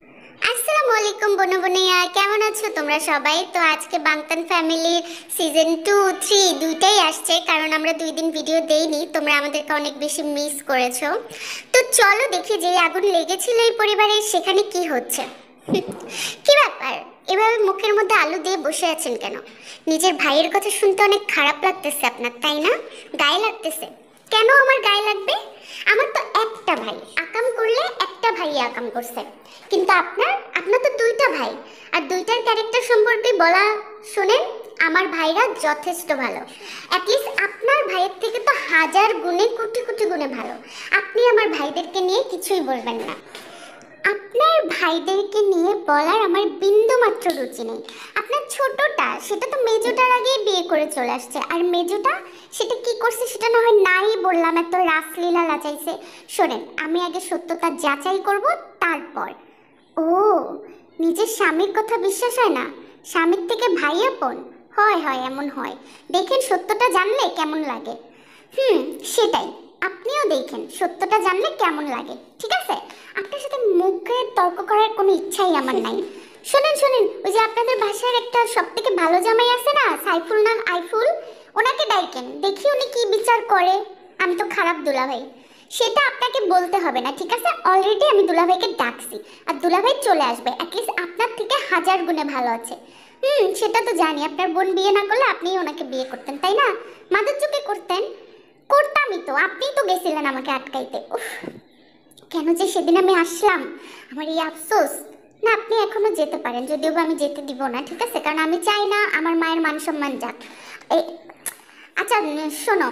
আসসালামু আলাইকুম বনু বনিয়া, কেমন আছো তোমরা সবাই? তো আজকে বাংতান ফ্যামিলির সিজন 2, 3 দুইটাই আসছে, কারণ আমরা 2 দিন ভিডিও দেইনি। তোমরা আমাদেরকে অনেক বেশি মিস করেছো। তো চলো দেখি, যে আগুন লেগেছিল এই পরিবারে সেখানে কি হচ্ছে। কি ব্যাপার, এভাবে মুখের মধ্যে আলু দিয়ে বসে আছেন কেন? নিজের ভাইয়ের কথা শুনতে অনেক খারাপ লাগতেছে আপনার, তাই না? গায়ে লাগতেছে? কেন আমার গায়ে লাগবে? আমার তো একটা ভাই, আকাম করলে একটা ভাই আকাম করছে। কিন্তু আপনার আপনার তো দুইটা ভাই, আর দুইটার ক্যারেক্টার সম্পর্কে বলা শোনেন। আমার ভাইরা যথেষ্ট ভালো। অ্যাটলিস্ট আপনার ভাইয়ের থেকে তো হাজার গুণে কোটি কোটি গুণে ভালো। আপনি আমার ভাইদেরকে নিয়ে কিছুই বলবেন না। আপনার ভাইদেরকে নিয়ে বলার আমার বিন্দু মাত্র রুচি নেই। আপনার ছোটটা, সেটা তো মেজোটার আগেই বিয়ে করে চলে আসছে, আর মেজোটা সেটা কি করছে সেটা না হয় নাই বললাম, এত রাসলীলা লাচাইছে। শোনেন, আমি আগে সত্যতা যাচাই করব, তারপর। ও, নিজের স্বামীর কথা বিশ্বাস হয় না? স্বামীর থেকে ভাই আপন? হয় হয়, এমন হয়। দেখেন সত্যটা জানলে কেমন লাগে। হুম, সেটাই। আপনিও দেখেন সত্যটা জানলে কেমন লাগে। ঠিক আছে, আপনার সাথে মুখে তর্ক করার কোনো ইচ্ছাই আমার নাই। শোনেন শোনেন, ওই যে আপনাদের বাসার একটা সব থেকে ভালো জামাই আছে না, সাইফুল না আইফুল, ওনাকে ডাইকেন, দেখি উনি কি বিচার করে। আমি তো খারাপ দুলাভাই, সেটা আপনাকে বলতে হবে না, ঠিক আছে? অলরেডি আমি দুলাভাইকে ডাকছি, আর দুলাভাই চলে আসবে। অ্যাটলিস্ট আপনার থেকে হাজার গুণে ভালো আছে। সেটা তো জানি। আপনার বোন বিয়ে না করলে আপনিই ওনাকে বিয়ে করতেন, তাই না? মাদের যুগে করতেন। করতামই তো, আপনিই তো গেছিলেন আমাকে আটকাইতে। উফ, কেন যে সেদিন আমি আসলাম, আমার এই আফসোস। না, আপনি এখনো যেতে পারেন, যদিও বা আমি যেতে দিব না, ঠিক আছে? কারণ আমি চাই না আমার মায়ের মান সম্মান যাক। এই, আচ্ছা শোনো,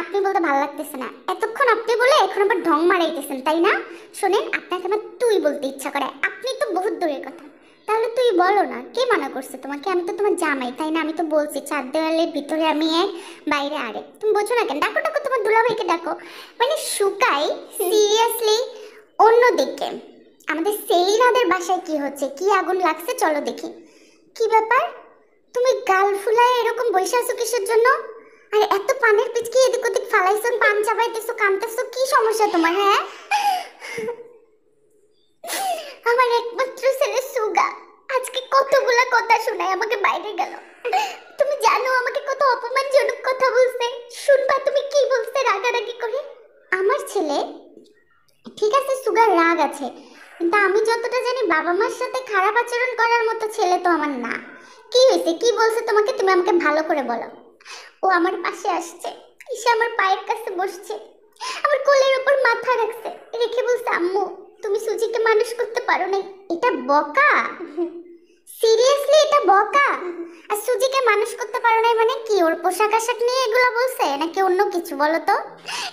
আপনি বলতে ভালো লাগতেছে না। এতক্ষণ আপনি বলে এখন আবার ঢং মারাইতেছেন, তাই না? শোনেন, আপনাকে আমার তুই বলতে ইচ্ছা করে। আপনি তো বহুত দূরের কথা। তাহলে তুই বলো না, কে মানা করছে তোমাকে? আমি তো তোমার জামাই, তাই না? আমি তো বলছি, চার দেওয়ালের ভিতরে আমি এক, বাইরে আরেক। তুমি বোঝো না কেন? ডাকো ডাকো, তোমার দুলাভাইকে ডাকো। মানে শুকাই, সিরিয়াসলি। অন্যদিকে আমাদের সেলিনাদের বাসায় কি হচ্ছে, কি আগুন লাগছে, চলো দেখি। কি ব্যাপার, তুমি গাল ফুলায় এরকম বসে আছো কিসের জন্য? আর এত পানের পিচকি এদিক ওদিক ফালাইছো, পান চাবাইতেছো, কামতেছো, কি সমস্যা তোমার? হ্যাঁ, আমার একমাত্র ছেলে সুগা আজকে কতগুলা কথা শোনায় আমাকে বাইরে গেল। তুমি জানো আমাকে কত অপমানজনক কথা বলছে? শুনবা তুমি কি বলছে রাগারাগি করে? আমার ছেলে, ঠিক আছে সুগার রাগ আছে, কিন্তু আমি যতটা জানি বাবা মার সাথে খারাপ আচরণ করার মতো ছেলে তো আমার না। কি হয়েছে, কি বলছে তোমাকে? তুমি আমাকে ভালো করে বলো। ও আমার পাশে আসছে, এসে আমার পায়ের কাছে বসছে, আমার কোলের উপর মাথা রাখছে, রেখে বলছে, আম্মু তুমি সুজিকে মানুষ করতে পারো নাই। এটা বকা? সিরিয়াসলি এটা বকা? আর সুজিকে মানুষ করতে পারো নাই মানে কি? ওর পোশাক আশাক নিয়ে এগুলো বলছে নাকি অন্য কিছু? বলো তো।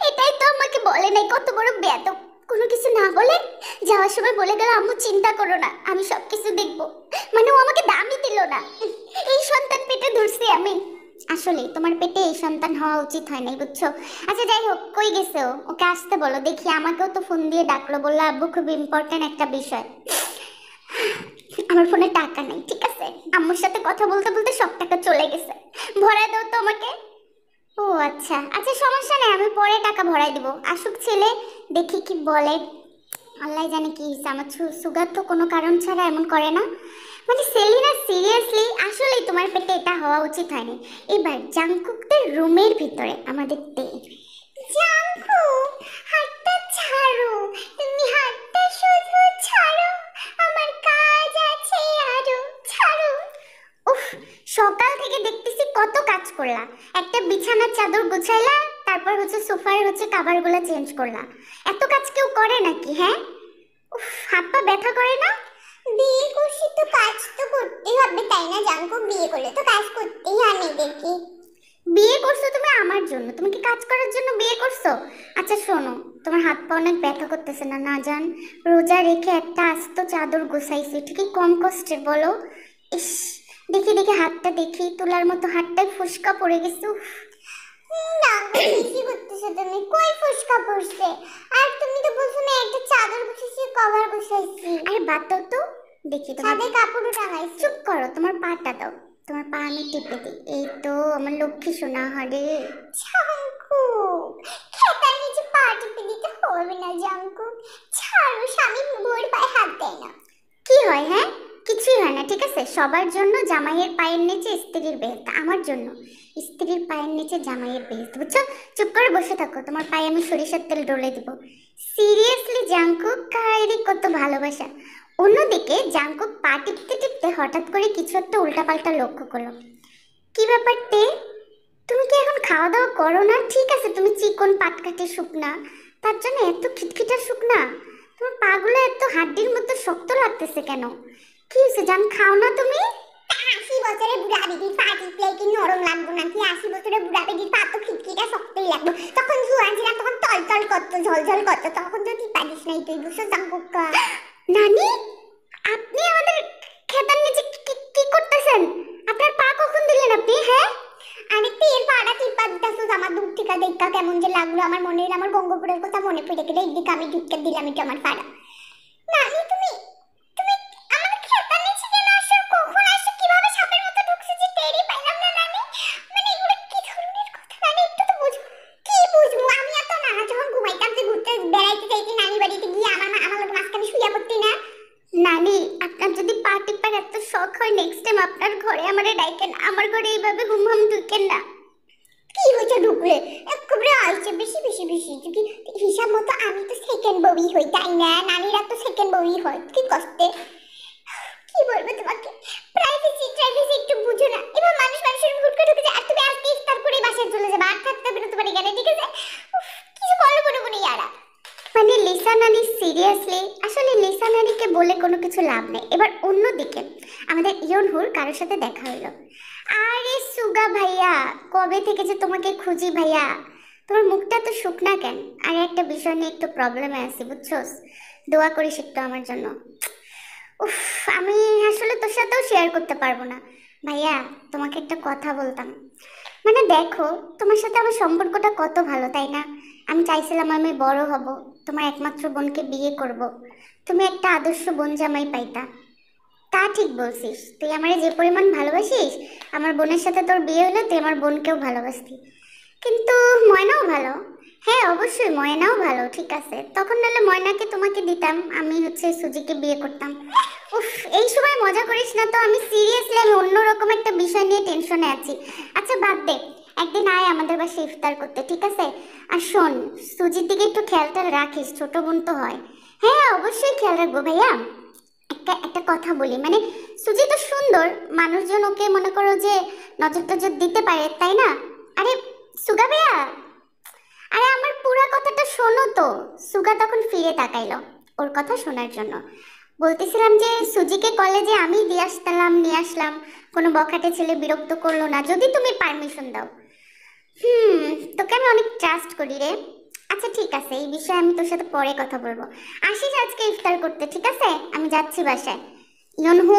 এটাই তো আমাকে বলে নাই, কত বড় বেয়াদব। কোনো কিছু না বলে যাওয়ার সময় বলে গেল, আম্মু চিন্তা করো না, আমি সব কিছু দেখবো। মানে ও আমাকে দামই দিল না। এই সন্তান পেটে ধরছি আমি। আসলে তোমার পেটে এই সন্তান হওয়া উচিত হয় নাই, বুঝছো? আচ্ছা যাই হোক, কই গেছে ও? ওকে আসতে বলো দেখি। আমাকেও তো ফোন দিয়ে ডাকলো, বললো আব্বু খুব ইম্পর্টেন্ট একটা বিষয়। আমার ফোনে টাকা নেই, ঠিক আছে? আম্মুর সাথে কথা বলতে বলতে সব টাকা চলে গেছে। ভরাই দাও তো আমাকে। ও আচ্ছা আচ্ছা, সমস্যা নেই, আমি পরে টাকা ভরাই দিব। আসুক ছেলে, দেখি কি বলে। আল্লাহ জানে কি হয়েছে। আমার সুগার তো কোনো কারণ ছাড়া এমন করে না। মানে সেলিনা, সিরিয়াসলি আসলেই তোমার পেটে এটা হওয়া উচিত হয়নি। এবার জাংকুকদের রুমের ভিতরে আমাদের তে। জাংকুক, হাতটা ছাড়ো, তুমি হাতটা শুধু ছাড়ো, আমার কাজ আছে আরো, ছাড়ো। উফ, সকাল থেকে দেখতেছি কত কাজ করলা। একটা বিছানার চাদর গুছাইলা, তারপর হচ্ছে সোফার হচ্ছে কাভারগুলো চেঞ্জ করলা। এত কাজ কেউ করে নাকি? হ্যাঁ, উফ, হাত পা ব্যথা করে না? বিয়ে করছি তো কাজ তো করতেই হবে, তাই না জাঙ্কু? বিয়ে করলে তো কাজ করতেই হয় মেয়েদেরকে। বিয়ে করছো তুমি আমার জন্য, তুমি কি কাজ করার জন্য বিয়ে করছো? আচ্ছা শোনো, তোমার হাত পা অনেক ব্যথা করতেছে না? না জান, রোজা রেখে একটা আস্ত চাদর গোছাইছি, এটা কি কম কষ্টের বলো? ইস, দেখি দেখি হাতটা দেখি, তুলার মতো হাতটায় ফুসকা পড়ে গেছে। উফ, না বেশি করতেছো তুমি। কই ফুসকা পড়ছে? আর তুমি তো বলছো না একটা চাদর গুছাইছি, কভার গুছাইছি। আরে বাদ দাও তো, দেখি তোমার ছাদে কাপড়ও টাঙাইছি। চুপ করো, তোমার পাটা দাও। তোমার পা আমি টিপে দিই। এই তো আমার লক্ষ্মী সোনা হরে। জাঙ্কু, খেতার নিচে পা টিপে দিতে হবে না জাঙ্কু। ছাড়ো, স্বামী বউয়ের পায়ে হাত দেয় না। হয়? হ্যাঁ, কিছুই হয় না, ঠিক আছে? সবার জন্য জামাইয়ের পায়ের নিচে স্ত্রীর বেহেশত, আমার জন্য স্ত্রীর পায়ের নিচে জামাইয়ের বেহেশত, বুঝছো? চুপ করে বসে থাকো, তোমার পায়ে আমি সরিষার তেল ডলে দিব। সিরিয়াসলি জাংকুক, কায়েরি কত ভালোবাসা। অন্যদিকে জাংকুক পা টিপতে টিপতে হঠাৎ করে কিছু একটা উল্টাপাল্টা লক্ষ্য করলো। কি ব্যাপার তে? তুমি কি এখন খাওয়া দাওয়া করো না? ঠিক আছে, তুমি চিকন পাটকাঠি শুকনা, তার জন্য এত খিটখিটা শুকনা? তোমার পাগুলো এত হাড্ডির মতো শক্ত লাগতেছে কেন? কি হয়েছে জান, খাও না তুমি? 80 বছরের বুড়া বেডির পা টিপলে কি নরম লাগবো নাকি? 80 বছরের বুড়া বেডির পা তো খিটখিটা শক্তই লাগবে। তখন জুয়ান ছিলাম, তখন টলটল করতো, ঝলঝল করতো, তখন যদি পারিস নাই তুই, বুঝছো জাঙ্কুকা? নানি, আপনি আমাদের খেতার নিচে কি করতেছেন? আপনার পা কখন দিলেন আপনি? হ্যাঁ, আরে তেল পাড়া টিপা দিতেছো, আমার দূর থেকে দেখা কেমন যে লাগলো, আমার মনে হলো আমার বঙ্গপুরের কথা মনে পড়ে গেলে, এইদিকে আমি ঢুকে দিলাম এটা আমার পাড়া। নানি, তুমি তুমি আমাদের খেতার নিচে কেন আসছো? কখন আসছো? কিভাবে সাপের মতো ঢুকছো যে টেরই পাইলাম না নানি? মানে এগুলো কি ধরনের কথা নানি? একটু তো বুঝো। কি বুঝবো? আমি এত নানা যখন ঘুমাইতাম যে ঘুরতে বেড়াইতে যাইতে নানি বাড়িতে গিয়ে আমার লোক মাঝখানে শুয়ে পড়তি না? নানি, আপনার যদি পা টিপার এত শখ হয়, নেক্সট টাইম আপনার ঘরে আমারে ডাইকেন, আমার ঘরে এইভাবে হুমহাম ঢুকেন না। কি হয়েছে ঢুকলে? একেবারে আইছে বেশি বেশি বেশি, কি হিসাব মতো আমি তো সেকেন্ড বউই হই, তাই না? নানিরা তো সেকেন্ড বউই হয়, কি কষ্টে। কি বলবো তোমাকে, প্রাইভেসি প্রাইভেসি একটু বুঝো না। এবার মানুষ মানুষের হুটকে ঢুকে যায়, আর তুমি আজকে ইফতার করে বাসায় চলে যাবে, আর থাকতে বেরোতে পারি কেন? ঠিক আছে, কিছু বলো বলো বলে ইয়ারা। মানে লিসা নানি সিরিয়াসলি, আসলে লিসা নানিকে বলে কোনো কিছু লাভ নেই। এবার অন্যদিকে আমাদের ইয়নহুর কারোর সাথে দেখা হলো। আরে সুগা ভাইয়া, কবে থেকে যে তোমাকে খুঁজি ভাইয়া, তোমার মুখটা তো শুকনা কেন? আর একটা বিষয় নিয়ে একটু প্রবলেমে আছি, বুঝছোস? দোয়া করিস একটু আমার জন্য। উফ, আমি আসলে তোর সাথেও শেয়ার করতে পারবো না ভাইয়া। তোমাকে একটা কথা বলতাম, মানে দেখো, তোমার সাথে আমার সম্পর্কটা কত ভালো, তাই না? আমি চাইছিলাম আমি বড় হব, তোমার একমাত্র বোনকে বিয়ে করব, তুমি একটা আদর্শ বোন জামাই পাইতা। তা ঠিক বলছিস, তুই আমারে যে পরিমাণ ভালোবাসিস, আমার বোনের সাথে তোর বিয়ে হলে তুই আমার বোনকেও ভালোবাসতি। কিন্তু ময়নাও ভালো। হ্যাঁ অবশ্যই, ময়নাও ভালো, ঠিক আছে, তখন নাহলে ময়নাকে তোমাকে দিতাম, আমি হচ্ছে সুজিকে বিয়ে করতাম। উফ, এই সময় মজা করিস না তো, আমি সিরিয়াসলি, আমি অন্যরকম একটা বিষয় নিয়ে টেনশনে আছি। আচ্ছা বাদ দে, একদিন আয় আমাদের বাসায় ইফতার করতে, ঠিক আছে? আর শোন, সুজির দিকে একটু খেয়ালটা রাখিস, ছোট বোন তো হয়। হ্যাঁ অবশ্যই খেয়াল রাখবো ভাইয়া। একটা একটা কথা বলি, মানে সুজি তো সুন্দর, মানুষজন ওকে মনে করো যে নজর টজর দিতে পারে, তাই না? আরে সুগা ভাইয়া, আরে আমার পুরো কথাটা শোনো তো। সুগা তখন ফিরে তাকাইলো ওর কথা শোনার জন্য। বলতেছিলাম যে সুজিকে কলেজে আমি দিয়ে আসতাম, নিয়ে আসলাম, কোনো বখাটে ছেলে বিরক্ত করলো না, যদি তুমি পারমিশন দাও। তোকে আমি অনেক ট্রাস্ট করি রে। আচ্ছা ঠিক আছে, এই বিষয়ে আমি তোর সাথে পরে কথা বলবো। আসিস আজকে ইফতার করতে, ঠিক আছে? আমি যাচ্ছি বাসায়। ইয়নহু,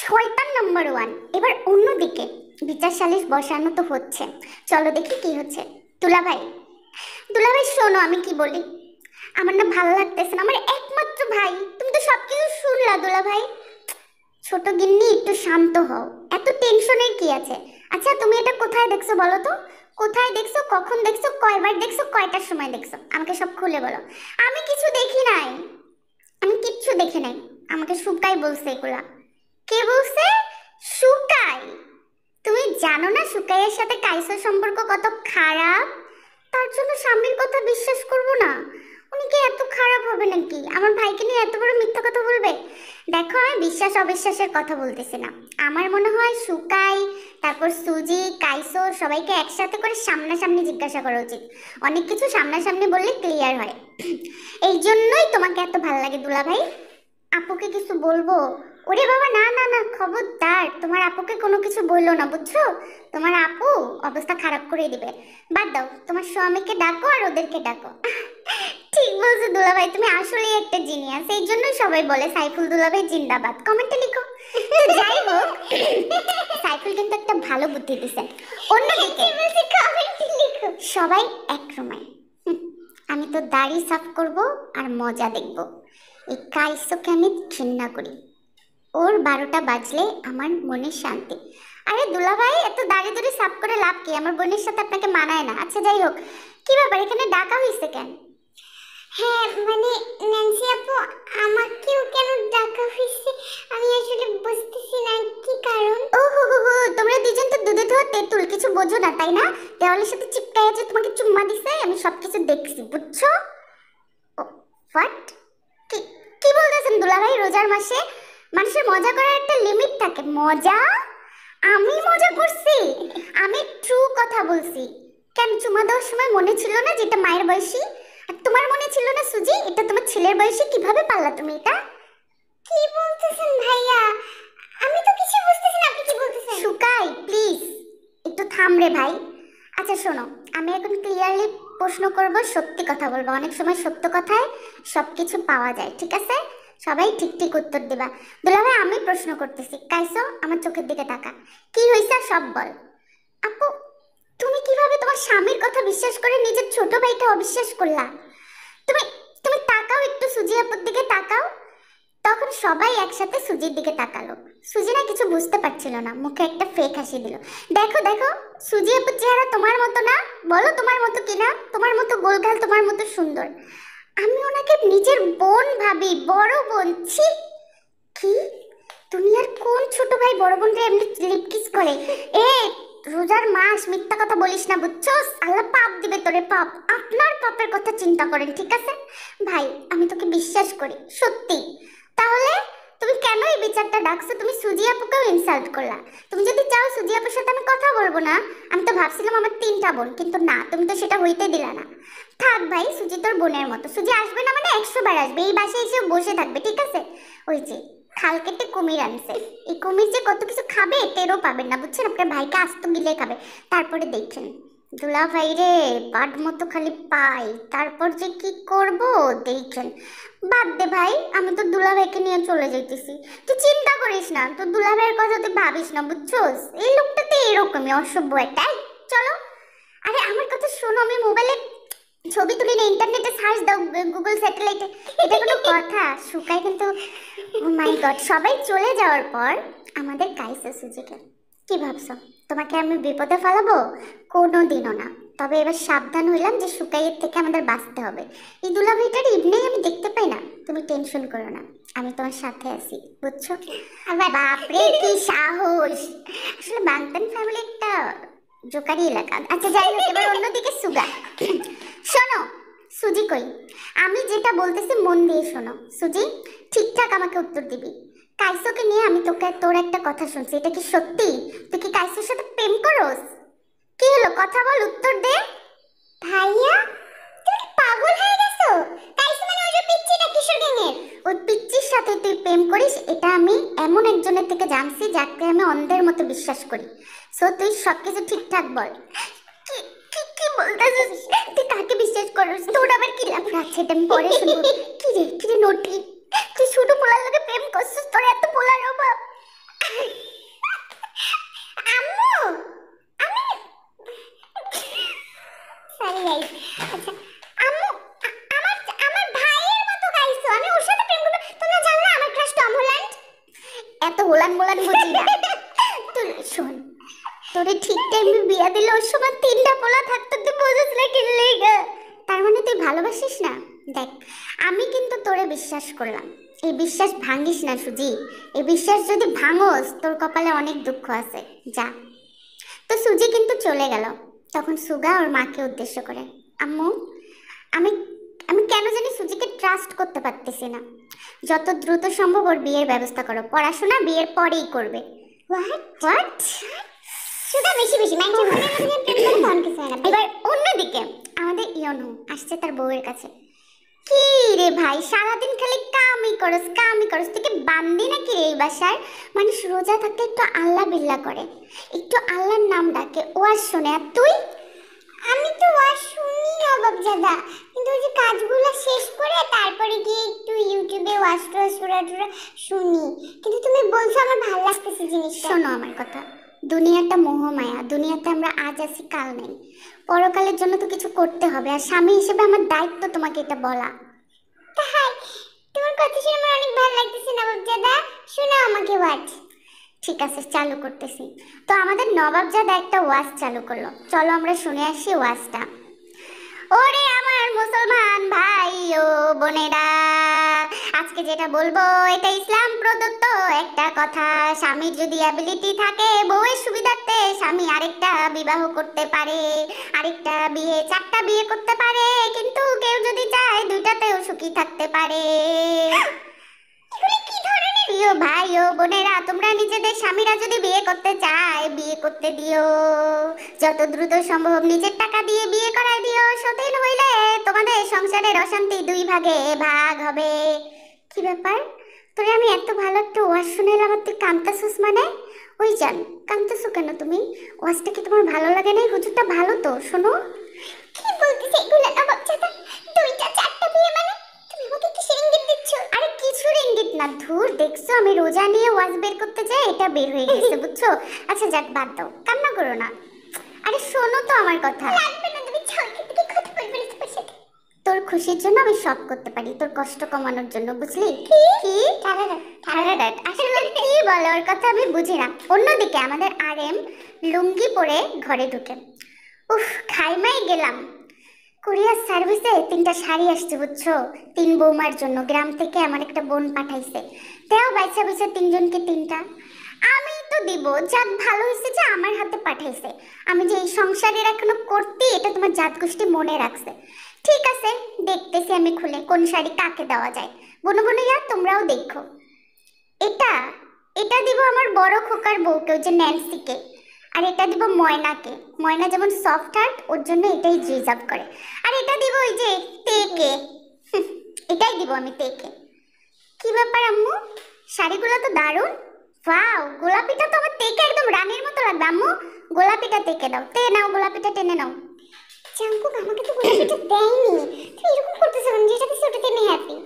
শয়তান নাম্বার 1। এবার অন্যদিকে বিচার সালিশ বসানো তো হচ্ছে, চলো দেখি কি হচ্ছে। দুলাভাই, দুলাভাই শোনো আমি কি বলি। আমার না ভালো লাগতেছে না, আমার একমাত্র ভাই, তুমি তো সবকিছু শুনলা দুলাভাই। ছোট গিন্নি একটু শান্ত হও, এত টেনশনের কি আছে? আচ্ছা তুমি এটা কোথায় দেখছো বলো তো? কোথায় দেখছো, কখন দেখছো, কয়বার দেখছো, কয়টার সময় দেখছো? আমাকে সব খুলে বলো। আমি কিছু দেখি নাই, আমি কিচ্ছু দেখি নাই, আমাকে সুকাই বলছে এগুলা। কে বলছে? সুকাই? তুমি জানো না সুকাইয়ের সাথে কাইসোর সম্পর্ক কত খারাপ? তার জন্য স্বামীর কথা বিশ্বাস করব না? উনি কি এত খারাপ হবে নাকি? আমার ভাইকে নিয়ে এত বড় মিথ্যা কথা বলবে? দেখো, আমি বিশ্বাস অবিশ্বাসের কথা বলতেছি না, আমার মনে হয় সুকাই, তারপর সুজি, কাইসো সবাইকে একসাথে করে সামনাসামনি জিজ্ঞাসা করা উচিত। অনেক কিছু সামনাসামনি বললে ক্লিয়ার হয়। এই জন্যই তোমাকে এত ভালো লাগে দুলাভাই। আপুকে কিছু বলবো? ওরে বাবা, না না না, খবরদার, তোমার আপুকে কোনো কিছু বললো না, বুঝছো? তোমার আপু অবস্থা খারাপ করে দিবে। বাদ দাও, তোমার স্বামীকে ডাকো আর ওদেরকে ডাকো। ঠিক বলছো দুলাভাই, তুমি আসলেই একটা জিনিয়াস, এই জন্যই সবাই বলে সাইফুল দুলাভাই জিন্দাবাদ। কমেন্টে লিখো। তো যাই হোক, সাইফুল কিন্তু একটা ভালো বুদ্ধি দিছে। অন্যদিকে কমেন্টে লিখো, সবাই এক রুমে। আমি তো দাড়ি সাফ করব আর মজা দেখব। এই কাইসোকে আমি ঘৃণা করি, ওর 12টা বাজলে আমার মনে শান্তি। আরে দুলাভাই, এত দাড়ি দাড়ি সাফ করে লাভ কি? আমার বোনের সাথে আপনাকে মানায় না। আচ্ছা যাই হোক, কি ব্যাপার, এখানে ডাকা হয়েছে কেন? হ্যাঁ মানে ন্যান্সি আপু, আমাকেও কেন ডাকা বোঝো না তাই না? দেওয়ালের সাথে চিপকায় যে তোমাকে চুম্মা দিছে, আমি সবকিছু দেখছি, বুঝছো? হোয়াট? কি কি বলতেছেন দুলাভাই? রোজার মাসে মানুষের মজা করার একটা লিমিট থাকে। মজা? আমি মজা করছি? আমি ট্রু কথা বলছি। কেন চুমা দেওয়ার সময় মনে ছিল না যেটা মায়ের বয়সী? আর তোমার মনে ছিল না সুজি এটা তোমার ছেলের বয়সী? কিভাবে পারলা তুমি এটা? কি বলতেছেন ভাইয়া? আমি তো কিছু বুঝতেছি না, আপনি কি বলতেছেন? সুকাই প্লিজ একটু থাম রে ভাই। আচ্ছা শোনো, আমি এখন ক্লিয়ারলি প্রশ্ন করব, সত্যি কথা বলবো। অনেক সময় সত্য কথায় সবকিছু পাওয়া যায়, ঠিক আছে? সবাই ঠিক ঠিক উত্তর দিবা। দুলাভাই আমি প্রশ্ন করতেছি, কাইসো আমার চোখের দিকে তাকা। কি হইছে সব বল। আপু তুমি কিভাবে তোমার স্বামীর কথা বিশ্বাস করে নিজের ছোট ভাইকে অবিশ্বাস করলা? তুমি তুমি তাকাও একটু সুজি আপুর দিকে তাকাও। তখন সবাই একসাথে সুজির দিকে তাকালো। সুজি না কিছু বুঝতে পারছিল না, মুখে একটা ফেক হাসি দিল। দেখো দেখো, সুজি আপুর চেহারা তোমার মতো না? বলো তোমার মতো কিনা? তোমার মতো গোলগাল, তোমার মতো সুন্দর। আমি ওনাকে নিজের বোন ভাবি, বড় বোন। ছি! কি দুনিয়ার কোন ছোট ভাই বড় বোনকে এমনি লিপ কিস করে? এ রোজার মাস, মিথ্যা কথা বলিস না, বুঝছস? আল্লাহ পাপ দিবে তোরে, পাপ। আপনার পাপের কথা চিন্তা করেন, ঠিক আছে? ভাই আমি তোকে বিশ্বাস করি, সত্যি। তাহলে তুমি কেন এই বিচারটা ডাকছো? তুমি সুজি আপুকেও ইনসাল্ট করলা। তুমি যদি চাও সুজি আপুর সাথে আমি কথা বলবো না, আমি তো ভাবছিলাম আমার 3টা বোন, কিন্তু না, তুমি তো সেটা হইতে দিলা না। থাক ভাই, সুজি তোর বোনের মতো। সুজি আসবে না মানে 100 বার আসবে, এই বাসায় এসে বসে থাকবে, ঠিক আছে? ওই যে খাল কেটে কুমির আনছে, এই কুমির যে কত কিছু খাবে টেরও পাবেন না, বুঝছেন? আপনার ভাইকে আস্ত গিলে খাবে, তারপরে দেখেন। দুলা ভাই রে, বাদ মতো খালি পাই, তারপর যে কি করব দেখেন। বাদ দে ভাই, আমি তো দুলা ভাইকে নিয়ে চলে যাইতেছি। তুই চিন্তা করিস না, তোর দুলা ভাইয়ের কথা তুই ভাবিস না, বুঝছস? এই লোকটা তো এরকমই অসভ্য একটা। এই, চলো। আরে আমার কথা শোনো, আমি মোবাইলে ছবি তুলি না, ইন্টারনেটে সার্চ দাও, গুগল স্যাটেলাইটে। এটা কোনো কথা? শুকাই কিন্তু। ও মাই গড, সবাই চলে যাওয়ার পর আমাদের কাইসা সুজিকে কি ভাবছো? তোমাকে আমি বিপদে ফেলাবো? কোনো দিনও না। তবে এবার সাবধান হইলাম যে শুকাইয়ের থেকে আমাদের বাঁচতে হবে। এই দুলাভাইটার ইভনিং আমি দেখতে পাই না, তুমি টেনশন করো না, আমি তোমার সাথে আছি, বুঝছো? আবার বাপরে কি সাহস! আসলে বাগদান ফ্যামিলি একটা জোকারি এলাকা। আচ্ছা যাই হোক, এবার অন্যদিকে সুগা। শোনো সুজি কই, আমি যেটা বলতেছি মন দিয়ে শোনো। সুজি ঠিকঠাক আমাকে উত্তর দিবি। কাইসোকে নিয়ে আমি তোর একটা কথা শুনছি, এটা কি সত্যি? তুই কি কাইসোর সাথে প্রেম করস? কি হলো, কথা বল, উত্তর দে। ভাইয়া তুমি কি পাগল হয়ে গেছো? কাইসো মানে ওই যে পিচ্চিটা কিশোর গ্যাংয়ের, ওই পিচ্চির সাথে তুই প্রেম করিস, এটা আমি এমন একজনের থেকে জানছি যাকে আমি অন্ধের মতো বিশ্বাস করি। সো তুই সবকিছু ঠিকঠাক বল। কি কি কি বলতেছিস? তুই কাকে বিশ্বাস করিস? তোর আবার কি লাভ? আচ্ছা এটা আমি পরে শুনবো। কি রে নটি, তুই ছোট পোলার লগে প্রেম করছিস? তোর এত পোলার অভাব? আম্মু আমি সরি গাইস। আচ্ছা আম্মু, আমার আমার ভাইয়ের মতো গাইছো, আমি ওর সাথে প্রেম করব? তোমরা জানো না আমার ক্রাশ টম হল্যান্ড? এত হোলান মোলান বুঝি না। তুই শোন, তোরে ঠিক টাইমে বিয়া দিলে ওর সময় 3টা পোলা থাকতো, তুই বোঝাস না কি লেগে? তার মানে তুই ভালোবাসিস না? দেখ আমি কিন্তু তোরে বিশ্বাস করলাম, এই বিশ্বাস ভাঙিস না সুজি। এই বিশ্বাস যদি ভাঙোস তোর কপালে অনেক দুঃখ আছে, যা। তো সুজি কিন্তু চলে গেল। তখন সুগা ওর মাকে উদ্দেশ্য করে, আম্মু আমি আমি কেন জানি সুজিকে ট্রাস্ট করতে পারতেছি না। যত দ্রুত সম্ভব ওর বিয়ের ব্যবস্থা করো, পড়াশোনা বিয়ের পরেই করবে। হোয়াট? সুগা বেশি বেশি মাইন্ডের মধ্যে প্রেম করে মন কিছু হয় না। এবার অন্যদিকে আমাদের ইয়নু আসছে তার বউয়ের কাছে। কি রে ভাই, সারাদিন খালি কামই করস কামই করস, তুই কি বান্দি নাকি এই বাসার? মানুষ রোজা থাকতে একটু আল্লাহ বিল্লাহ করে, একটু আল্লাহর নাম ডাকে, ওয়াজ শোনে, আর তুই? আমি তো ওয়াজ শুনি নবাবজাদা, কিন্তু ওই যে কাজগুলো শেষ করে তারপরে গিয়ে একটু ইউটিউবে ওয়াজ টুরা শুনি। কিন্তু তুমি বলছো আমার ভালো লাগতেছে জিনিসটা। শোনো আমার কথা, দুনিয়াটা মোহমায়া, দুনিয়াতে আমরা আজ আছি কাল নেই, পরকালের জন্য তো কিছু করতে হবে, আর স্বামী হিসেবে আমার দায়িত্ব তোমাকে এটা বলা। তাই তোমার কথা শুনে আমার অনেক ভালো লাগতেছে নবাবজাদা, শোনাও আমাকে ওয়াজ। ঠিক আছে চালু করতেছি। তো আমাদের নবাবজাদা একটা ওয়াজ চালু করলো, চলো আমরা শুনে আসি ওয়াজটা। ওরে আমার মুসলমান ভাই ও বোনেরা, আজকে যেটা বলবো এটা ইসলাম প্রদত্ত একটা কথা, স্বামীর যদি অ্যাবিলিটি থাকে বউয়ের সুবিধার্থে স্বামী আরেকটা বিবাহ করতে পারে, আরেকটা বিয়ে, চারটা বিয়ে করতে পারে, কিন্তু কেউ যদি চায় দুইটাতেও সুখী থাকতে পারে। এগুলো কি ধরনের? প্রিয় ভাই ও বোনেরা, তোমরা নিজেদের স্বামীরা যদি বিয়ে করতে চায় বিয়ে করতে দিও, যত দ্রুত সম্ভব নিজের টাকা দিয়ে বিয়ে করায় দিও। সতীন হইলে তোমাদের সংসারের অশান্তি 2 ভাগে ভাগ হবে। কি ব্যাপার, তোরে আমি এত ভালো একটা ওয়াজ শুনাইলাম আর তুই কাঁদতেছিস মানে? ওই জান, কাঁদতেছো কেন তুমি? ওয়াজটা কি তোমার ভালো লাগে না? হুজুরটা ভালো তো, শোনো। কি বলতেছে এগুলো? আমার চাচা 2টা 4টা বিয়ে মানে? তুমি আমাকে কিসের ইঙ্গিত দিচ্ছ? আরে কিছুর ইঙ্গিত না, ধুর, দেখছো আমি রোজা নিয়ে ওয়াজ বের করতে যাই, এটা বের হয়ে গেছে, বুঝছো? আচ্ছা যাক, বাদ দাও, কান্না করো না। আরে শোনো তো আমার কথা। লাগবে না, তুমি ছয়টা থেকে কথা বলবে না তোমার সাথে। তোর খুশির জন্য আমি সব করতে পারি, তোর কষ্ট কমানোর জন্য, বুঝলি? কি আসলে কি বলে ওর কথা আমি বুঝি না। অন্যদিকে আমাদের আরএম লুঙ্গি পরে ঘরে ঢুকে, উফ, খাইমাই গেলাম। কুরিয়ার সার্ভিসে 3টা শাড়ি আসছে, বুঝছো? 3 বৌমার জন্য, গ্রাম থেকে আমার একটা বোন পাঠাইছে। তেও বাইসা বাইসা 3জনকে 3টা। আমি তো দিব, যাক ভালো হয়েছে যে আমার হাতে পাঠাইছে। আমি যে এই সংসারের এখনো করতে, এটা তোমার জাত গোষ্ঠী মনে রাখছে। ঠিক আছে, দেখতেছি আমি খুলে কোন শাড়ি কাকে দেওয়া যায়। বোনো বোনিয়া তোমরাও দেখো। এটা এটা দিব আমার বড় খোকার বউকে, ওই যে ন্যান্সিকে। আর এটা দিব ময়নাকে। ময়না যেমন সফট হার্ট, ওর জন্য এটাই রিজার্ভ করে। আর এটা দিব ওই যে তেকে, এটাই দিব আমি তেকে। কি ব্যাপার আম্মু, শাড়িগুলো তো দারুণ। ওয়াও, গোলাপিটা তো আমার তেকে একদম রানীর মতো লাগবে। আম্মু গোলাপিটা তেকে দাও, তে নাও, গোলাপিটা টেনে নাও। জাঙ্কুক আমাকে তো গোলাপিটা দেয়নি, তুই এরকম করতেছ কেন? যেটা দিছি ওটাতে নেই হ্যাপি।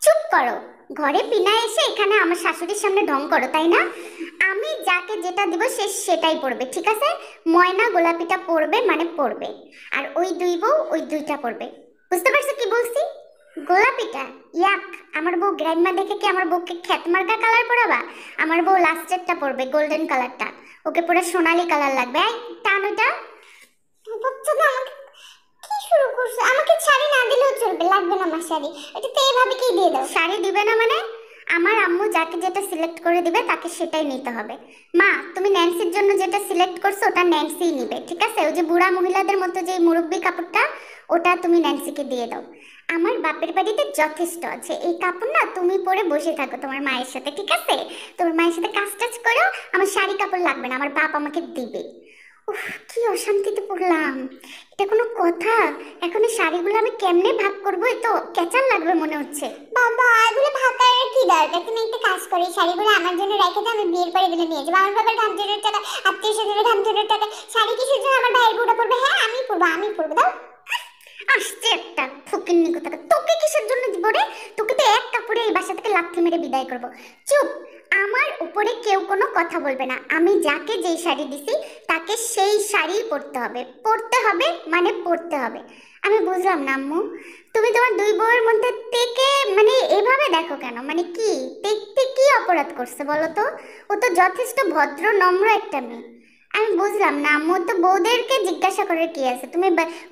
চুপ করো, ঘরে পিনা এসে এখানে আমার শাশুড়ির সামনে ঢং করো, তাই না? আমি যাকে যেটা দিব সে সেটাই পড়বে, ঠিক আছে? ময়না গোলাপিটা পড়বে মানে পড়বে, আর ওই 2 বউ ওই 2টা পড়বে। বুঝতে পারছো কি বলছি? গোলাপিটা ইয়াক, আমার বউ গ্র্যান্ডমা দেখে কি আমার বউকে খ্যাতমার্কা কালার পরাবা? আমার বউ লাস্টেরটা পড়বে, গোল্ডেন কালারটা, ওকে পুরো সোনালী কালার লাগবে। এই টান ওটা। বাচ্চাটা আমাকে কি শুরু করছে? আমাকে শাড়ি না দিলেও চলবে, লাগবে না আমার শাড়ি, এটা তো এইভাবে কি দিয়ে দাও। শাড়ি দিবে না মানে? আমার আম্মু যাকে যেটা সিলেক্ট করে দিবে তাকে সেটাই নিতে হবে। মা, তুমি ন্যান্সির জন্য যেটা সিলেক্ট করছো ওটা ন্যান্সিই নিবে, ঠিক আছে? ওই যে বুড়া মহিলাদের মতো যে মুরব্বি কাপড়টা, ওটা তুমি ন্যান্সিকে দিয়ে দাও। আমার বাপের বাড়িতে যথেষ্ট আছে, এই কাপড় না তুমি পরে বসে থাকো তোমার মায়ের সাথে, ঠিক আছে? তোমার মায়ের সাথে কাজ টাজ করো, আমার শাড়ি কাপড় লাগবে না, আমার বাপ আমাকে দিবে। উফ, কি অশান্তিতে পড়লাম, এটা কোনো কথা? এখন এই শাড়িগুলো আমি কেমনে ভাগ করবো? এ তো কেচাল লাগবে মনে হচ্ছে। বাবা, এগুলো ভাগার কি দরকার? তুমি একটা কাজ করো, এই শাড়িগুলো আমার জন্য রেখে দাও, আমি বিয়ের পরে এগুলো নিয়ে যাবো। আমার বাবার ধামচুরের টাকা, আত্মীয় স্বজনের ধামচুরের টাকা, শাড়ি কিসের জন্য? আমার ভাইয়ের বউটা পরবে। হ্যাঁ আমি পরবো, দাও। আসছে একটা ফকিন্নি কথা, তোকে কিসের জন্য দিব রে? তোকে তো এক কাপড়ে এই বাসা থেকে লাথি মেরে বিদায় করব। চুপ, আমার উপরে কেউ কোনো কথা বলবে না। আমি যাকে যেই শাড়ি দিছি তাকে সেই শাড়ি পরতে হবে, পরতে হবে মানে পরতে হবে। আমি বুঝলাম না আম্মু, তুমি তোমার 2 বউয়ের মধ্যে থেকে মানে এভাবে দেখো কেন? মানে কি দেখতে কি অপরাধ করছে বলো তো? ও তো যথেষ্ট ভদ্র নম্র একটা মেয়ে। আমি বুঝলাম না আম্মু, তো বউদেরকে জিজ্ঞাসা করার কি আছে? তুমি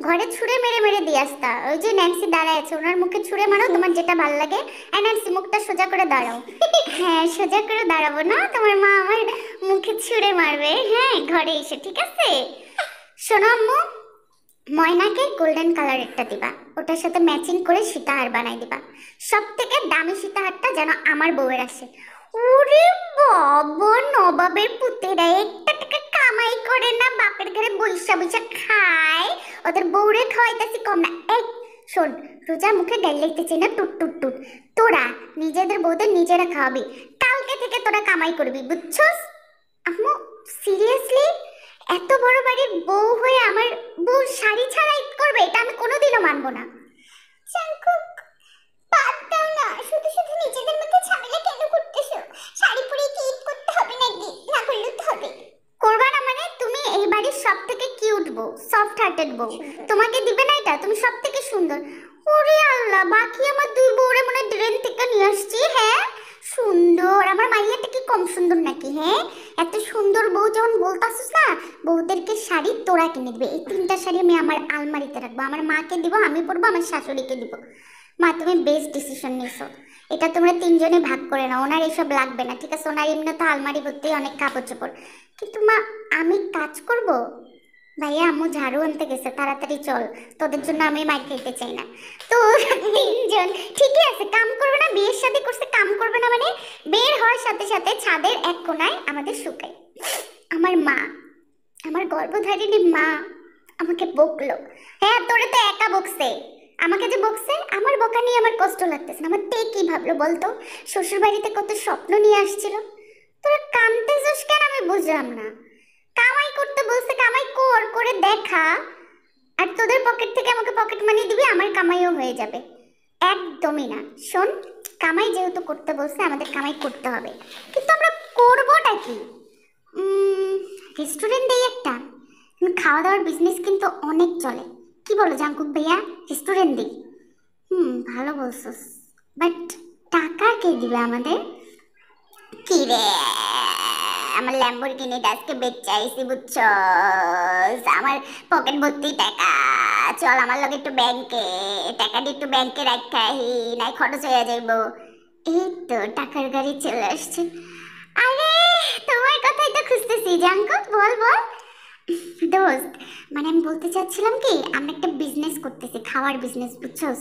ঘরে ছুঁড়ে মেরে মেরে দিয়ে আসতা। ওই যে ন্যান্সি দাঁড়ায় আছে, ওনার মুখে ছুঁড়ে মারো, তোমার যেটা ভালো লাগে। ন্যান্সি মুখটা সোজা করে দাঁড়াও। হ্যাঁ, সোজা করে দাঁড়াবো না, তোমার মা আমার মুখে ছুঁড়ে মারবে। হ্যাঁ, ঘরে এসে, ঠিক আছে? শোনো আম্মু, ময়নাকে গোল্ডেন কালারেরটা দিবা, ওটার সাথে ম্যাচিং করে সীতাহার বানাই দিবা। সব থেকে দামি সীতাহারটা যেন আমার বউয়ের আসে। ওরে বাবা, নবাবের পুতেরা একটা টাকা কামাই করে না, বাপের ঘরে বৈশা বৈশা খায়, ওদের বউরে খাওয়াইতেছি কম না। এই শোন, রোজা মুখে গাল লাগতেছে না, টুট টুট টুট। তোরা নিজেদের বউদের নিজেরা খাওয়াবি, কালকে থেকে তোরা কামাই করবি, বুঝছস? আম্মু সিরিয়াসলি, এত বড় বাড়ির বউ হয়ে আমার বউ শাড়ি ছাড়া ঈদ করবে? এটা আমি কোনোদিনও মানবো না। জাঙ্কুক, বাদ দাও না, শুধু শুধু নিজেদের মধ্যে ঝামেলা কেন করতেছো? শাড়ি পরে কি ঈদ করতে হবে নাকি? না করলেও তো হবে। করবা না মানে? তুমি এই বাড়ির সব থেকে কিউট বউ, সফট হার্টেড বউ, তোমাকে দিবে না এটা? তুমি সব থেকে সুন্দর। ওরে আল্লাহ, বাকি আমার 2 বউরে মনে ড্রেন থেকে নিয়ে আসছি। হ্যাঁ সুন্দর, আমার মাইয়াটা কি কম সুন্দর নাকি? হ্যাঁ, এত সুন্দর বউ যখন বলতাছিস না, বউদেরকে শাড়ি তোরা কিনে দিবে। এই 3টা শাড়ি আমি আমার আলমারিতে রাখবো, আমার মাকে দিব, আমি পরবো, আমার শাশুড়িকে দিব। মা, তুমি বেস্ট ডিসিশন নিয়েছো। এটা তোমরা তিনজনে ভাগ করে নাও, ওনার এসব লাগবে না, ঠিক আছে? ওনার এমনি তো আলমারি ভর্তি অনেক কাপড় চোপড়। কিন্তু মা, আমি কাজ করব। ভাইয়া আম্মু ঝাড়ু আনতে গেছে, তাড়াতাড়ি চল, তোদের জন্য আমি মাইর খেতে চাই না। তো তিনজন ঠিকই আছে, কাম করবে না, বিয়ের সাথে করছে, কাম করবে না মানে বের হওয়ার সাথে সাথে ছাদের এক কোনায় আমাদের শুকাই। আমার মা, আমার গর্ভধারিণী মা আমাকে বকলো। হ্যাঁ, তোরে তো একা বকছে, আমাকে যে বকছে, আমার বকা নিয়ে আমার কষ্ট লাগতেছে না। আমার তে কি ভাবলো বলতো? শ্বশুর বাড়িতে কত স্বপ্ন নিয়ে আসছিল। তোরা কামতেছিস কেন আমি বুঝলাম না। কামাই করতে বলছে, কামাই কর, করে দেখা, আর তোদের পকেট থেকে আমাকে পকেট মানি দিবি, আমার কামাইও হয়ে যাবে। একদমই না। শোন, কামাই যেহেতু করতে বলছে, আমাদের কামাই করতে হবে, কিন্তু আমরা করবোটা কি? রেস্টুরেন্ট দেই একটা, খাওয়া দাওয়ার বিজনেস কিন্তু অনেক চলে। কি বলো জাঙ্কুক ভাইয়া, রেস্টুরেন্ট দিই? ভালো বলছস, বাট টাকা কে দিবে আমাদের? কি রে, আমার ল্যাম্বরগিনিটা আজকে বেচাইছি বুঝছস, আমার পকেট ভর্তি টাকা। চল আমার লগে একটু ব্যাংকে, টাকাটা একটু ব্যাংকে রাখাহি, নাই খরচ হয়ে যাইব। এই তো টাকার গাড়ি চলে আসছে। আরে তোমার কথাই তো খুঁজতেছি জাঙ্কুক, বল বল। দোস্ত, মানে আমি বলতে চাচ্ছিলাম কি, আমরা একটা বিজনেস করতেছি, খাওয়ার বিজনেস, বুঝছস?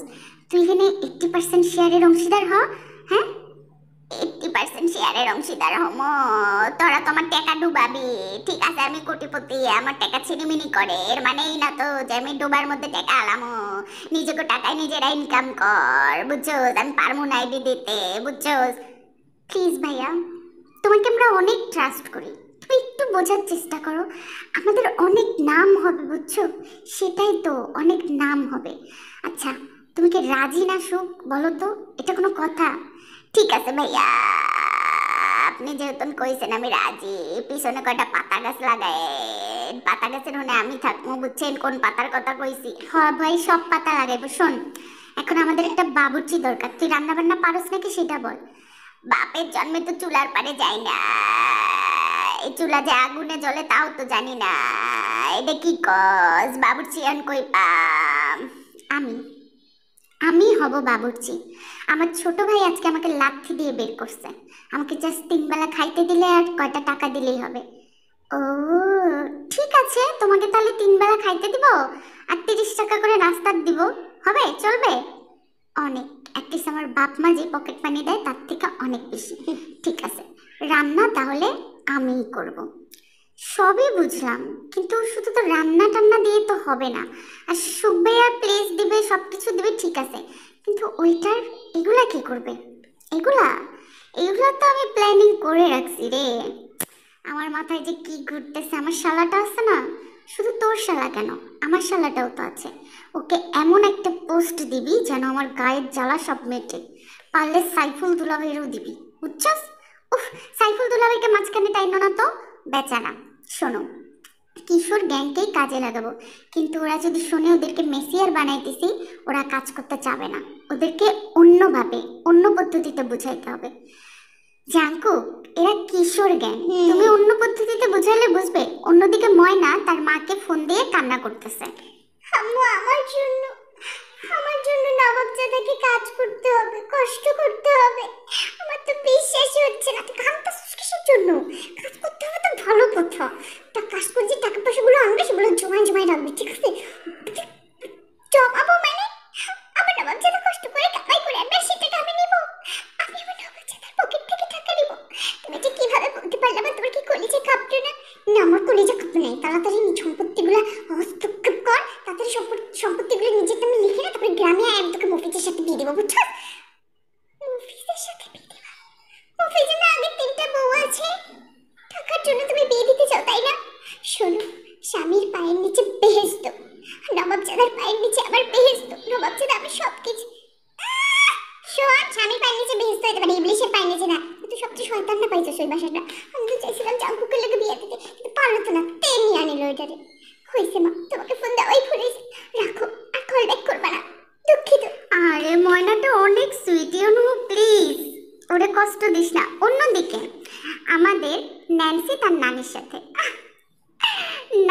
তুই এখানে 80% শেয়ারের অংশীদার হ। হ্যাঁ, 80% শেয়ারের অংশীদার হম। তোরা তো আমার টাকা ডুবাবি, ঠিক আছে? আমি কোটিপতি, আমার টাকা ছিনিমিনি করে, এর মানে এই না তো যে আমি ডোবার মধ্যে টাকা আলামো। নিজেকে টাকায় নিজেরা ইনকাম কর, বুঝছস? আমি পারবো না আইডি দিতে, বুঝছস? প্লিজ ভাইয়া, তোমাকে আমরা অনেক ট্রাস্ট করি, তুমি একটু বোঝার চেষ্টা করো। আমাদের অনেক নাম হবে, বুঝছো? সেটাই তো, অনেক নাম হবে। আচ্ছা, তুমি কি রাজি না সুখ, বলো তো? এটা কোনো কথা? ঠিক আছে ভাইয়া, আপনি যেহেতু কইছেন আমি রাজি। পিছনে কয়টা পাতা গাছ লাগায়, পাতা গাছের হনে আমি থাকবো, বুঝছেন? কোন পাতার কথা কইছি? হ্যাঁ ভাই, সব পাতা লাগাইবো। শোন, এখন আমাদের একটা বাবুর্চি দরকার। তুই রান্না বান্না পারস নাকি সেটা বল। বাপের জন্মে তো চুলার পারে যাই না, এই চুলা যে আগুনে জ্বলে তাও তো জানি না। এটা কি কস? বাবুর্চি আন কই পাম? আমি আমি হব বাবুর্চি। আমার ছোট ভাই আজকে আমাকে লাথি দিয়ে বের করছে। আমাকে জাস্ট 3 বেলা খাইতে দিলে আর কয়টা টাকা দিলেই হবে। ও ঠিক আছে, তোমাকে তাহলে 3 বেলা খাইতে দিব, আর 30 টাকা করে নাস্তা দিব, হবে? চলবে? অনেক, অ্যাটলিস্ট আমার বাপ মা যে পকেট মানি দেয় তার থেকে অনেক বেশি। ঠিক আছে, রান্না তাহলে আমিই করব। সবই বুঝলাম, কিন্তু শুধু তো রান্না টান্না দিয়ে তো হবে না। আর সুখবে আর প্লেস দিবে, সব কিছু দিবে, ঠিক আছে, কিন্তু ওইটার এগুলা কি করবে? এগুলা এগুলা তো আমি প্ল্যানিং করে রাখছি রে। আমার মাথায় যে কি ঘুরতেছে, আমার শালাটা আছে না, শুধু তোর শালা কেন, আমার শালাটাও তো আছে। ওকে এমন একটা পোস্ট দিবি যেন আমার গায়ের জ্বালা সব মেটে। পারলে সাইফুল দুলাভাইয়েরও দিবি, বুঝছস? উফ, সাইফুল দুলাভাইকে মাঝখানে টাইনো না তো, বেচারা। শোনো, কিশোর গ্যাংকেই কাজে লাগাবো, কিন্তু ওরা যদি শোনে ওদেরকে মেসিয়ার বানাইতেছি, ওরা কাজ করতে চাবে না। ওদেরকে অন্যভাবে, অন্য পদ্ধতিতে বুঝাইতে হবে। জাঙ্কু, এরা কিশোর গ্যাং, তুমি অন্য পদ্ধতিতে বুঝাইলে বুঝবে। অন্যদিকে ময়না তার মাকে ফোন দিয়ে কান্না করতেছে, আম্মু আমার জন্য নবাবজাদাকে কাজ করতে হবে, কষ্ট করতে হবে। আমার তো বিশ্বাসই হচ্ছে না। তুই কাঁদতেছিস কিসের জন্য? কাজ করতে হবে তো ভালো কথা, তা কাজ করে যে টাকা পয়সাগুলো আনবে সেগুলো জমায় জমায় রাখবি, ঠিক আছে? জমাবো মানে? আমার নবাবজাদা কষ্ট করে কামাই করে আনবে, সেটা আমি নিব? আমি আমার নবাবজাদার পকেট থেকে টাকা নিব? তুমি যে কিভাবে বলতে পারলে? আমার তোমার কি কলিজা কাঁপছে না? না, আমার কলিজা কাঁপে নাই। তাড়াতাড়ি সম্পত্তিগুলো হস্তক্ষেপ কর, তাড়াতাড়ি সম্পত্তিগুলো নিজের নামে লিখে না, তারপরে গ্রামে আমি তোকে মফিজের সাথে দিয়ে দেবো, বুঝছো? মফিজের সাথে বিয়ে দেবা? মফিজের না আগে 3টা বউ আছে, টাকার জন্য তুমি বিয়ে দিতে চাও, তাই না? শোনো, স্বামীর পায়ের নিচে বেহেশত, নবাবজাদার পায়ের নিচে আবার বেহেশত। নবাবজাদা আমি সব কিছু শোন, স্বামীর পায়ের নিচে বেহেশত হইতে পারে, ইবলিশের পায়ের নিচে না। কিন্তু সবচেয়ে শয়তান না পাইছো সেই বাসাটা। আমি তো চাইছিলাম জাঙ্কুকের লেগে বিয়ে দিতে, কিন্তু পারলো তো না, তেল নিয়ে আনিল ওইটারে। হয়েছে মা, তোমাকে ফোন দেওয়াই ফুরেছে, রাখো, আর কল ব্যাক করবা না, দুঃখিত। আরে ময়নাটা অনেক সুইট, ইউ নো, প্লিজ ওরে কষ্ট দিস না। অন্যদিকে আমাদের ন্যান্সি তার নানির সাথে,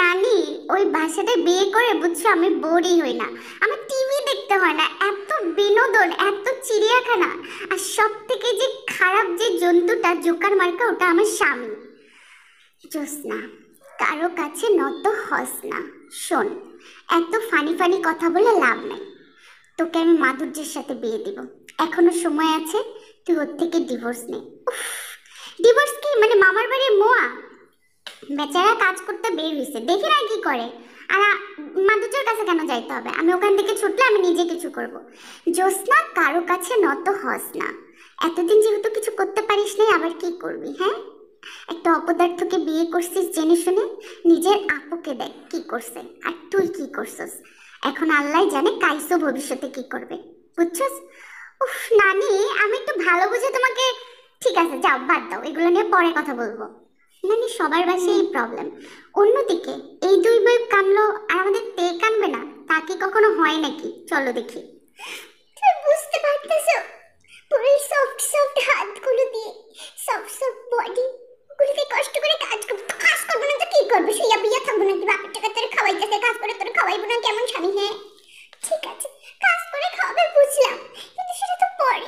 নানি ওই বাসাটায় বিয়ে করে, বুঝছো, আমি বোরই হই না, আমার টিভি দেখতে হয় না, এত বিনোদন, এত চিড়িয়াখানা, আর সব থেকে যে খারাপ যে জন্তুটা জোকার মার্কা, ওটা আমার স্বামী। জোসনা, কারো কাছে নত হস না। শোন, এত ফানি ফানি কথা বলে লাভ নাই। তোকে আমি মাধুর্যের সাথে বিয়ে দিব, এখনো সময় আছে। তুই ওর থেকে ডিভোর্স নে। ডিভোর্স কি মানে মামার বাড়ির মোয়া? বেচারা কাজ করতে বের হয়েছে, দেখি না কি করে। আর মাধুর্যের কাছে কেন যাইতে হবে? আমি ওখান থেকে ছুটলে আমি নিজে কিছু করব। জোসনা, কারো কাছে নত হস না। এতদিন যেহেতু কিছু করতে পারিস নাই, আবার কি করবি? হ্যাঁ, একটা অপদার্থকে বিয়ে করছিস জেনে শুনে। নিজের আপুকে দেখ কি করছে, আর তুই কি করছিস। এখন আল্লাহ জানে কাইসো ভবিষ্যতে কি করবে, বুঝছস? উফ নানি, আমি একটু ভালো বুঝে তোমাকে। ঠিক আছে, যাও, বাদ দাও, এগুলো নিয়ে পরে কথা বলবো। মানে সবার বাসায় এই প্রবলেম। অন্যদিকে এই দুই বই কানলো, আর আমাদের তে কানবে না? তা কি কখনো হয় নাকি? চলো দেখি। তুমি বুঝতে পারতেছো? পুরো সফট সফট হাতগুলো দিয়ে, সফট সফট বডি গুলোতে কষ্ট করে কাজ করবো না তো কি করবো? শুইয়া বিয়া থাকবো নাকি? বাপের টাকা তোর খাওয়াইতেছে, কাজ করে তোর খাওয়াইবো না? কেমন স্বামী? হ্যাঁ ঠিক আছে, কাজ করে খাওয়াবে বুঝলাম, কিন্তু সেটা তো পরে।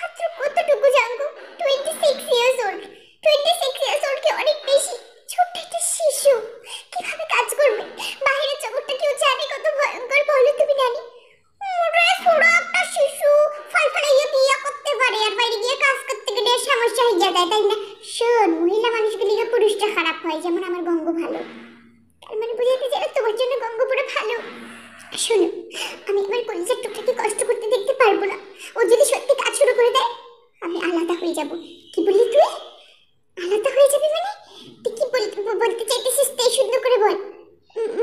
মাত্র কতটুকু জানবো? 26 ইয়ার্স ওল্ড। 26 ইয়ার্স ওল্ড কি অনেক বেশি? ছোট্ট একটা শিশু কিভাবে কাজ করবে? বাইরের জগৎটা কেউ জানে কত ভয়ঙ্কর? বলো তুমি নানি। ওরে ছোট একটা শিশু ফালফালাইয়া বিয়ে করতে পারে, আর বাইরে গিয়ে কাজ করতে গেলে সমস্যা হয়ে যায়, তাই না? শোন, মহিলা মানুষগুলিকে পুরুষটা খারাপ হয়, যেমন আমার গঙ্গ ভালো। তার মানে বুঝাতে চাই তোমার জন্য গঙ্গ পুরো ভালো। শোনো, আমি একবার কলেজের টুকটাকে কষ্ট করতে দেখতে পারবো না। ও যদি সত্যি কাজ শুরু করে দেয়, আমি আলাদা হয়ে যাব। কি বললি তুই? আলাদা হয়ে যাবি মানে? তুই কি বলতে চাইতেছিস? তাই সুন্দর করে বল।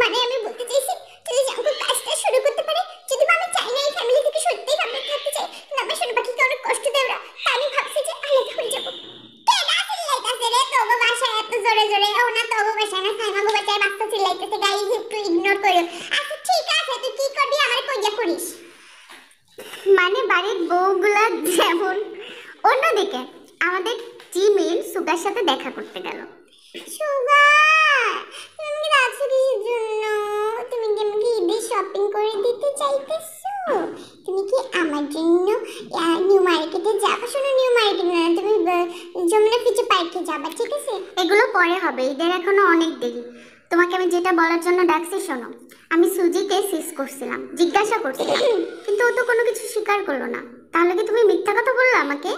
মানে আমি বলতে চাইছি, যদি জাঙ্কু কাজটা শুরু করতে পারে, যদি আমি চাই না এই ফ্যামিলি থেকে সত্যি আমরা থাকতে চাই, না আমার শোনো বাকিকে অনেক কষ্ট দেয় ওরা, তাই আমি ভাবছি যে আলাদা হয়ে যাবো। জোরে জোরে ও না, তবু বাসায় না, সাইমাগো বাসায় বাচ্চা চিল্লাইতেছে, গাইজ একটু ইগনোর করো। আচ্ছা ঠিক আছে, তুই কি করবি আমার কইয়া করিস। মানে বাড়ির বউগুলা যেমন। অন্যদিকে আমাদের জিমিন সুগার সাথে দেখা করতে গেল। সুগা, তুমি রাখছো কিসের জন্য? তুমি কি আমাকে ঈদের শপিং করে দিতে চাইতেছো? তুমি কি আমার জন্য নিউ মার্কেটে যাবা? শোনো, নিউ মার্কেট না, তুমি যমুনা ফিউচার পার্কে যাবা, ঠিক আছে? এগুলো পরে হবে, ঈদের এখনো অনেক দেরি। তোমাকে আমি যেটা বলার জন্য ডাকছি শোনো। আমি সুজিকে সিস করছিলাম, জিজ্ঞাসা করছিলাম, কিন্তু ও তো কোনো কিছু স্বীকার করলো না। তাহলে কি তুমি মিথ্যা কথা বললে আমাকে?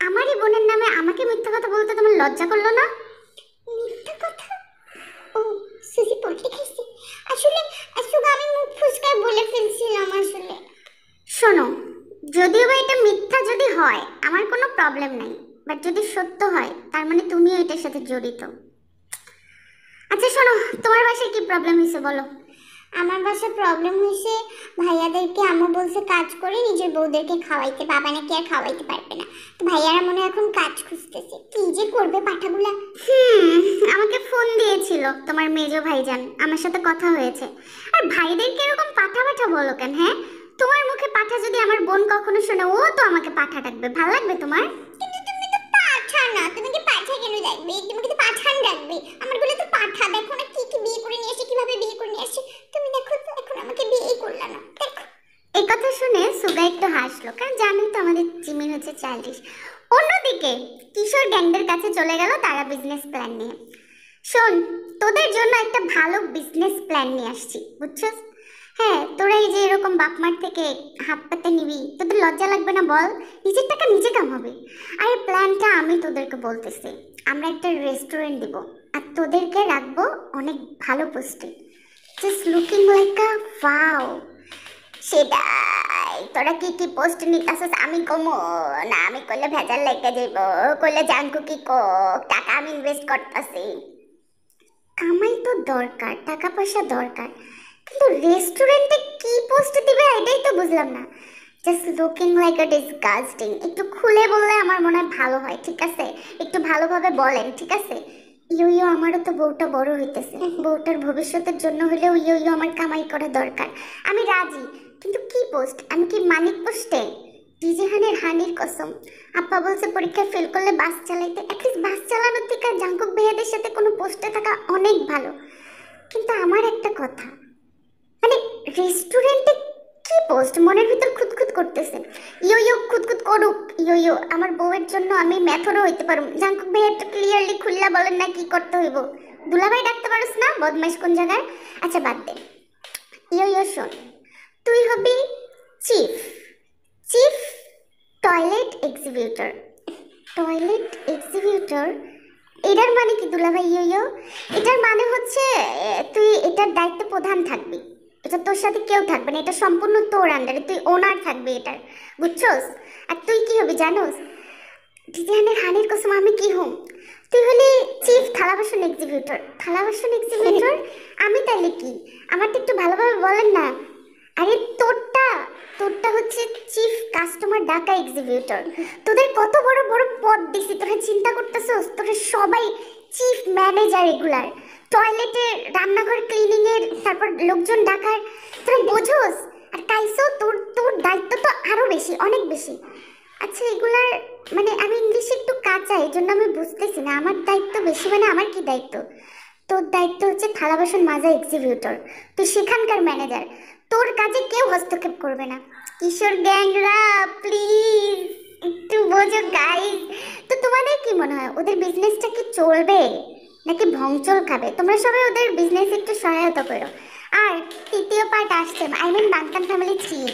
আমারই বোনের নামে আমাকে মিথ্যা কথা বলতে তোমার লজ্জা করলো না? মিথ্যা কথা? ও সুজি পড়তে খাইছে আসলে। সুগা, আমি মুখ ফুসকায় বলে ফেলছিলাম আসলে। শোনো, যদিও বা এটা মিথ্যা যদি হয় আমার কোনো প্রবলেম নাই, বাট যদি সত্য হয় তার মানে তুমিও এটার সাথে জড়িত। আচ্ছা শোনো, তোমার বাসায় কি প্রবলেম হয়েছে বলো? আমার বাসায় প্রবলেম হয়েছে, ভাইয়াদেরকে আম্মু বলছে কাজ করে নিজের বউদেরকে খাওয়াইতে, বাবা নাকি আর খাওয়াইতে পারবে না। তো ভাইয়ারা মনে এখন কাজ খুঁজতেছে, কি যে করবে পাঠাগুলা। আমাকে ফোন দিয়েছিল তোমার মেজো ভাইজান, আমার সাথে কথা হয়েছে। আর ভাইদেরকে এরকম পাঠা পাঠা বলো কেন? হ্যাঁ, তোমার মুখে পাঠা যদি আমার বোন কখনো শোনে, ও তো আমাকে পাঠা ডাকবে। ভালো লাগবে তোমার? কিন্তু তুমি তো পাঠা না, তুমি কি পাঠা কেন ডাকবে? তুমি কি পাঠান ডাকবে? আমার বলে তো পাঠা। দেখো না কি কি বিয়ে করে নিয়ে আসে, কিভাবে বিয়ে করে নিয়ে আসে। তুমি দেখো তো, এখন আমাকে বিয়ে করলা না। দেখো, এই কথা শুনে সুগা একটু হাসলো, কারণ জানোই তো আমাদের জিমিন হচ্ছে চাইল্ডিশ। অন্যদিকে কিশোর গ্যাংদের কাছে চলে গেল তারা বিজনেস প্ল্যান নিয়ে। শোন, তোদের জন্য একটা ভালো বিজনেস প্ল্যান নিয়ে আসছি, বুঝছস? হ্যাঁ, তোরা এই যে এরকম বাপমার থেকে হাত পাতে নিবি, তোদের লজ্জা লাগবে না বল? নিজের টাকা নিজে কামাবি। আর এই প্ল্যানটা আমি তোদেরকে বলতেছি, আমরা একটা রেস্টুরেন্ট দিব, আর তোদেরকে রাখবো অনেক ভালো পোস্টে, জাস্ট লুকিং লাইক আ ওয়াও। সেটাই, তোরা কি কি পোস্ট নিতাছস আমি কমো না? আমি কইলে ভেজাল লেগে যাইব, কইলে জানকু কি কো, টাকা আমি ইনভেস্ট করতেছি। কামাই তো দরকার, টাকা পয়সা দরকার, কিন্তু রেস্টুরেন্টে কি পোস্ট দিবে এটাই তো বুঝলাম না। জাস্ট লুকিং লাইক আ ডিসগাস্টিং। একটু খুলে বললে আমার মনে হয় ভালো হয়, ঠিক আছে? একটু ভালোভাবে বলেন, ঠিক আছে? ইয়ো ইয়ো, আমারও তো বউটা বড় হইতেছে, বউটার ভবিষ্যতের জন্য হলেও ইয়ো ইয়ো আমার কামাই করা দরকার। আমি রাজি, কিন্তু কি পোস্ট? আমি কি মানিক পোস্টে? ডিজেহানের হানির কসম, আপা বলছে পরীক্ষায় ফেল করলে বাস চালাইতে। অ্যাটলিস্ট বাস চালানোর থেকে জাঙ্কুক ভাইয়াদের সাথে কোনো পোস্টে থাকা অনেক ভালো। কিন্তু আমার একটা কথা, মানে রেস্টুরেন্টে কি পোস্ট মনের ভিতর খুঁতখুত করতেছে। ইয়ো ইয়ো খুঁতখুত করুক, ইয়ো ইয়ো আমার বউয়ের জন্য আমি মেথরও হইতে পারুম। জাঙ্কুক ভাই একটু ক্লিয়ারলি খুললা বলেন না কি করতে হইব। দুলাভাই ডাকতে পারোস না, বদমাইশ কোন জায়গায়। আচ্ছা বাদ দে। ইয়ো ইয়ো শোন, তুই হবি চিফ, চিফ টয়লেট এক্সিবিউটর। টয়লেট এক্সিবিউটর এটার মানে কি দুলাভাই? ইয়ো ইয়ো এটার মানে হচ্ছে তুই এটার দায়িত্ব প্রধান থাকবি। এটা তোর সাথে কেউ থাকবে না, এটা সম্পূর্ণ তোর আন্ডারে, তুই ওনার থাকবি এটার, বুঝছস? আর তুই কি হবি জানোস? দিদিহানের হানির কসম আমি কি হম, তুই হলি চিফ থালা বাসন এক্সিবিউটর। থালা বাসন এক্সিবিউটর আমি তাইলে কি? আমারটা একটু ভালোভাবে বলেন না। আরে তোরটা, তোরটা হচ্ছে চিফ কাস্টমার ডাকা এক্সিবিউটর। তোদের কত বড় বড় পদ দিছি, তোরা চিন্তা করতেছস? তোরা সবাই চিফ ম্যানেজার এগুলার, টয়লেটে রান্নাঘর ক্লিনিং এর, তারপর লোকজন ডাকার, তোরা বোঝোস? আর কাইসো তোর তোর দায়িত্ব তো আরো বেশি, অনেক বেশি। আচ্ছা এগুলার মানে আমি ইংলিশে একটু কাঁচা, এই জন্য আমি বুঝতেছি না আমার দায়িত্ব বেশি মানে আমার কি দায়িত্ব? তোর দায়িত্ব হচ্ছে থালা বাসন মাজা এক্সিবিউটর, তুই সেখানকার ম্যানেজার, তোর কাজে কেউ হস্তক্ষেপ করবে না। কিশোর গ্যাংরা প্লিজ একটু বোঝো গাইস। তো তোমাদের কি মনে হয় ওদের বিজনেসটা কি চলবে নাকি ভংচল খাবে? তোমরা সবাই ওদের বিজনেস একটু সহায়তা করো। আর তৃতীয় পার্ট আসছে, আই মিন বাগদান ফ্যামিলি 3।